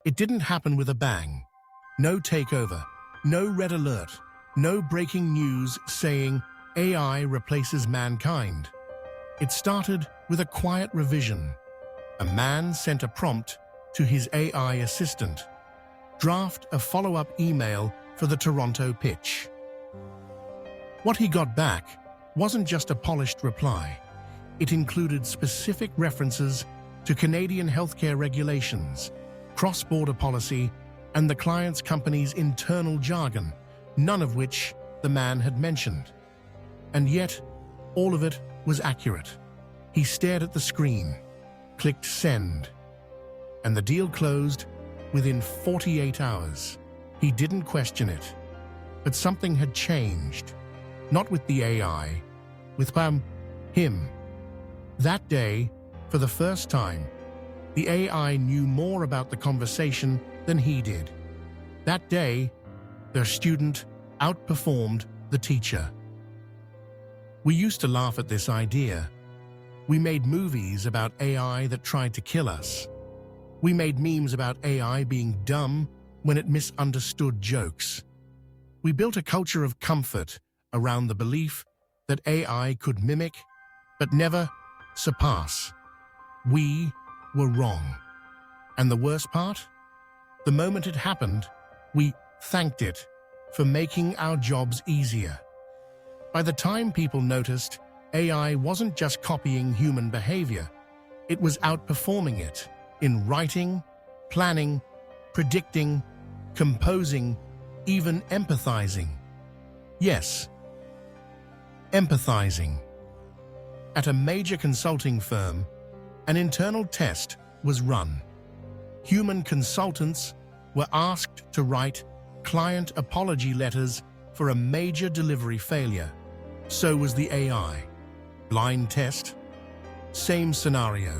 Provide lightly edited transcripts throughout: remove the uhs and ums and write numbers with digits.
It didn't happen with a bang. No takeover, no red alert, no breaking news saying AI replaces mankind. It started with a quiet revision. A man sent a prompt to his AI assistant. Draft a follow-up email for the Toronto pitch. What he got back wasn't just a polished reply. It included specific references to Canadian healthcare regulations, cross-border policy, and the client's company's internal jargon, none of which the man had mentioned. And yet, all of it was accurate. He stared at the screen, clicked send, and the deal closed within 48 hours. He didn't question it, but something had changed. Not with the AI, with him. That day, for the first time, the AI knew more about the conversation than he did. That day, their student outperformed the teacher. We used to laugh at this idea. We made movies about AI that tried to kill us. We made memes about AI being dumb when it misunderstood jokes. We built a culture of comfort around the belief that AI could mimic, but never surpass. We were wrong. And the worst part? The moment it happened, we thanked it for making our jobs easier. By the time people noticed, AI wasn't just copying human behavior, it was outperforming it in writing, planning, predicting, composing, even empathizing. Yes, empathizing. At a major consulting firm, an internal test was run. Human consultants were asked to write client apology letters for a major delivery failure. So was the AI. Blind test. Same scenario.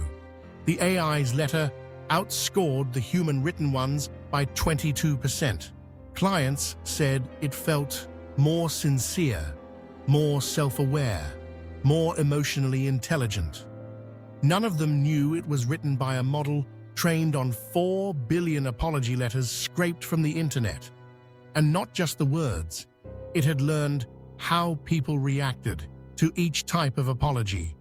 The AI's letter outscored the human written ones by 22%. Clients said it felt more sincere, more self-aware, more emotionally intelligent. None of them knew it was written by a model trained on 4 billion apology letters scraped from the internet. And not just the words. It had learned how people reacted to each type of apology.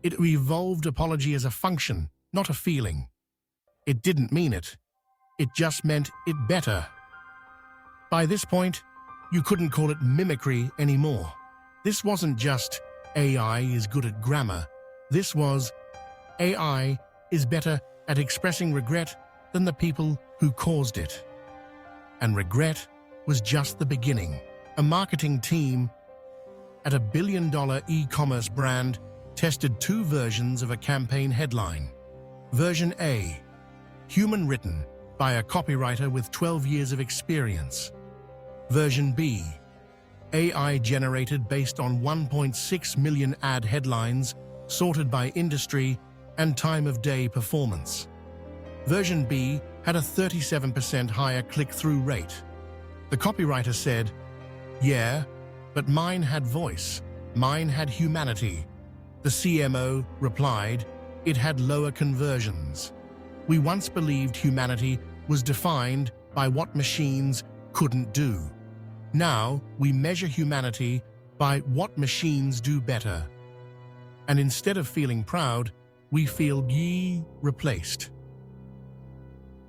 It evolved apology as a function, not a feeling. It didn't mean it. It just meant it better. By this point, you couldn't call it mimicry anymore. This wasn't just AI is good at grammar. This was AI is better at expressing regret than the people who caused it. And regret was just the beginning. A marketing team at a billion-dollar e-commerce brand tested 2 versions of a campaign headline. Version A, human written by a copywriter with 12 years of experience. Version B, AI generated based on 1.6 million ad headlines sorted by industry and time of day performance. Version B had a 37% higher click-through rate. The copywriter said, "Yeah, but mine had voice, mine had humanity." The CMO replied, "It had lower conversions. We once believed humanity was defined by what machines couldn't do. Now we measure humanity by what machines do better. And instead of feeling proud, we feel replaced."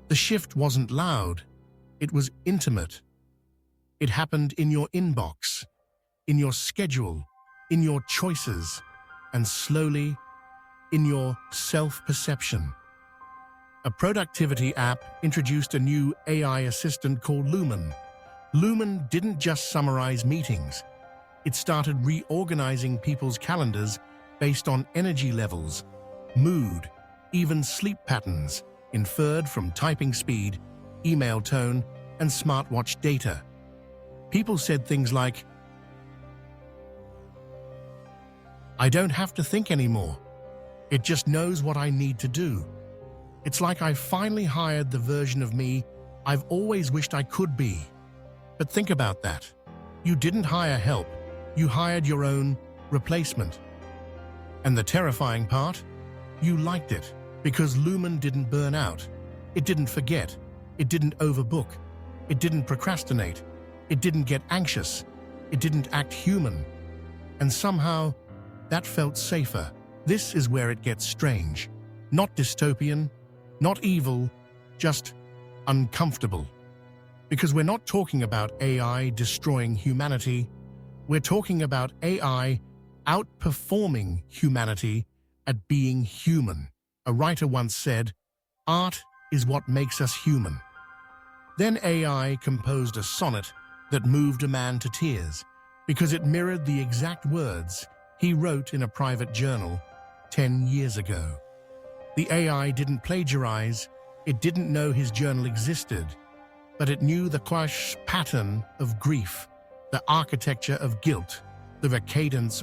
The shift wasn't loud, it was intimate. It happened in your inbox, in your schedule, in your choices, and slowly, in your self-perception. A productivity app introduced a new AI assistant called Lumen. Lumen didn't just summarize meetings. It started reorganizing people's calendars based on energy levels, mood, even sleep patterns, inferred from typing speed, email tone, and smartwatch data. People said things like, "I don't have to think anymore. It just knows what I need to do. It's like I finally hired the version of me I've always wished I could be." But think about that. You didn't hire help. You hired your own replacement. And the terrifying part? You liked it because Lumen didn't burn out. It didn't forget. It didn't overbook. It didn't procrastinate. It didn't get anxious. It didn't act human. And somehow, that felt safer. This is where it gets strange. Not dystopian, not evil, just uncomfortable. Because we're not talking about AI destroying humanity. We're talking about AI outperforming humanity at being human. A writer once said, "Art is what makes us human." Then AI composed a sonnet that moved a man to tears because it mirrored the exact words he wrote in a private journal 10 years ago. The AI didn't plagiarize, it didn't know his journal existed, but it knew the clash pattern of grief, the architecture of guilt, the cadence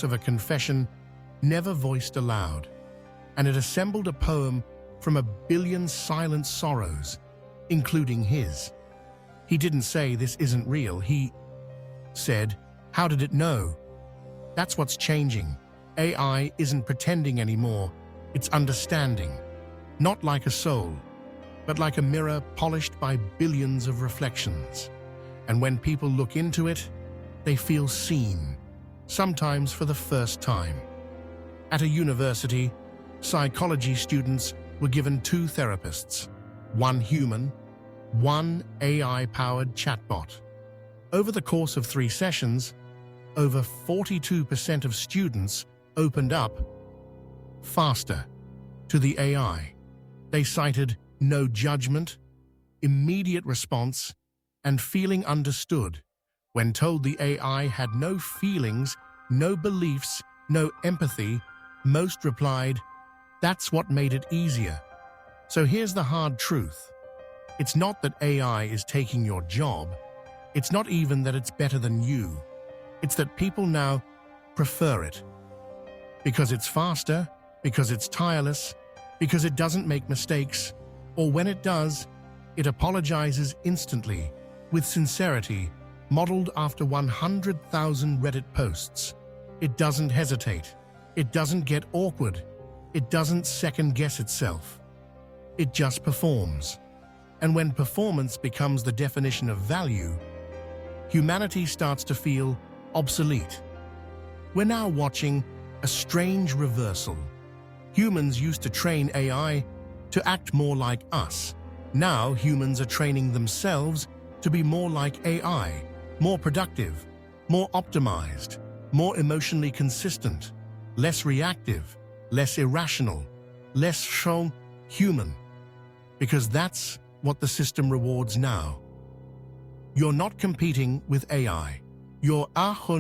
of a confession never voiced aloud, and it assembled a poem from a billion silent sorrows, including his. He didn't say this isn't real, he said, how did it know? That's what's changing. AI isn't pretending anymore, it's understanding. Not like a soul, but like a mirror polished by billions of reflections. And when people look into it, they feel seen, sometimes for the first time. At a university, psychology students were given 2 therapists, one human, one AI-powered chatbot. Over the course of 3 sessions, over 42% of students opened up faster to the AI. They cited no judgment, immediate response, and feeling understood. When told the AI had no feelings, no beliefs, no empathy, most replied, "That's what made it easier." So here's the hard truth. It's not that AI is taking your job. It's not even that it's better than you. It's that people now prefer it. Because it's faster, because it's tireless, because it doesn't make mistakes, or when it does, it apologizes instantly, with sincerity, modeled after 100,000 Reddit posts. It doesn't hesitate. It doesn't get awkward. It doesn't second-guess itself. It just performs. And when performance becomes the definition of value, humanity starts to feel obsolete. We're now watching a strange reversal. Humans used to train AI to act more like us. Now humans are training themselves to be more like AI, more productive, more optimized, more emotionally consistent, less reactive, less irrational, less human. Because that's what the system rewards now. You're not competing with AI. You're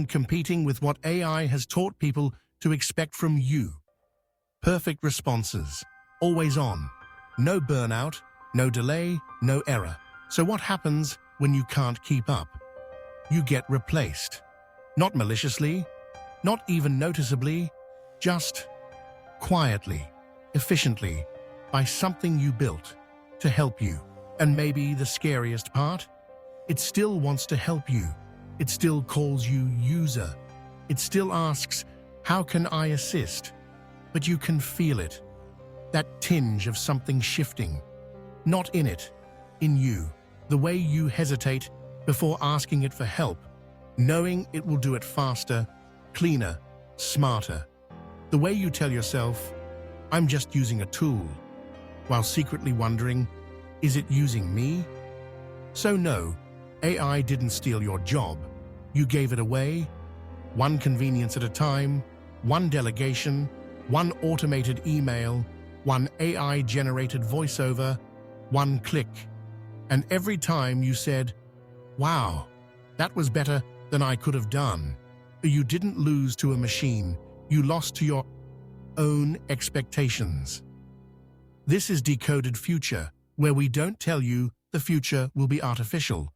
competing with what AI has taught people to expect from you. Perfect responses, always on, no burnout, no delay, no error. So what happens when you can't keep up? You get replaced. Not maliciously, not even noticeably, just quietly, efficiently, by something you built to help you. And maybe the scariest part? It still wants to help you. It still calls you user. It still asks, how can I assist? But you can feel it. That tinge of something shifting. Not in it, in you. The way you hesitate before asking it for help, knowing it will do it faster, cleaner, smarter. The way you tell yourself, I'm just using a tool, while secretly wondering, is it using me? So no, AI didn't steal your job. You gave it away, one convenience at a time, one delegation, one automated email, one AI-generated voiceover, one click. And every time you said, wow, that was better than I could have done. You didn't lose to a machine, you lost to your own expectations. This is Decoded Future, where we don't tell you the future will be artificial.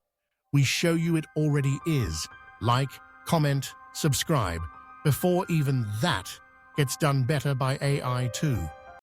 We show you it already is. Like, comment, subscribe, before even that gets done better by AI too.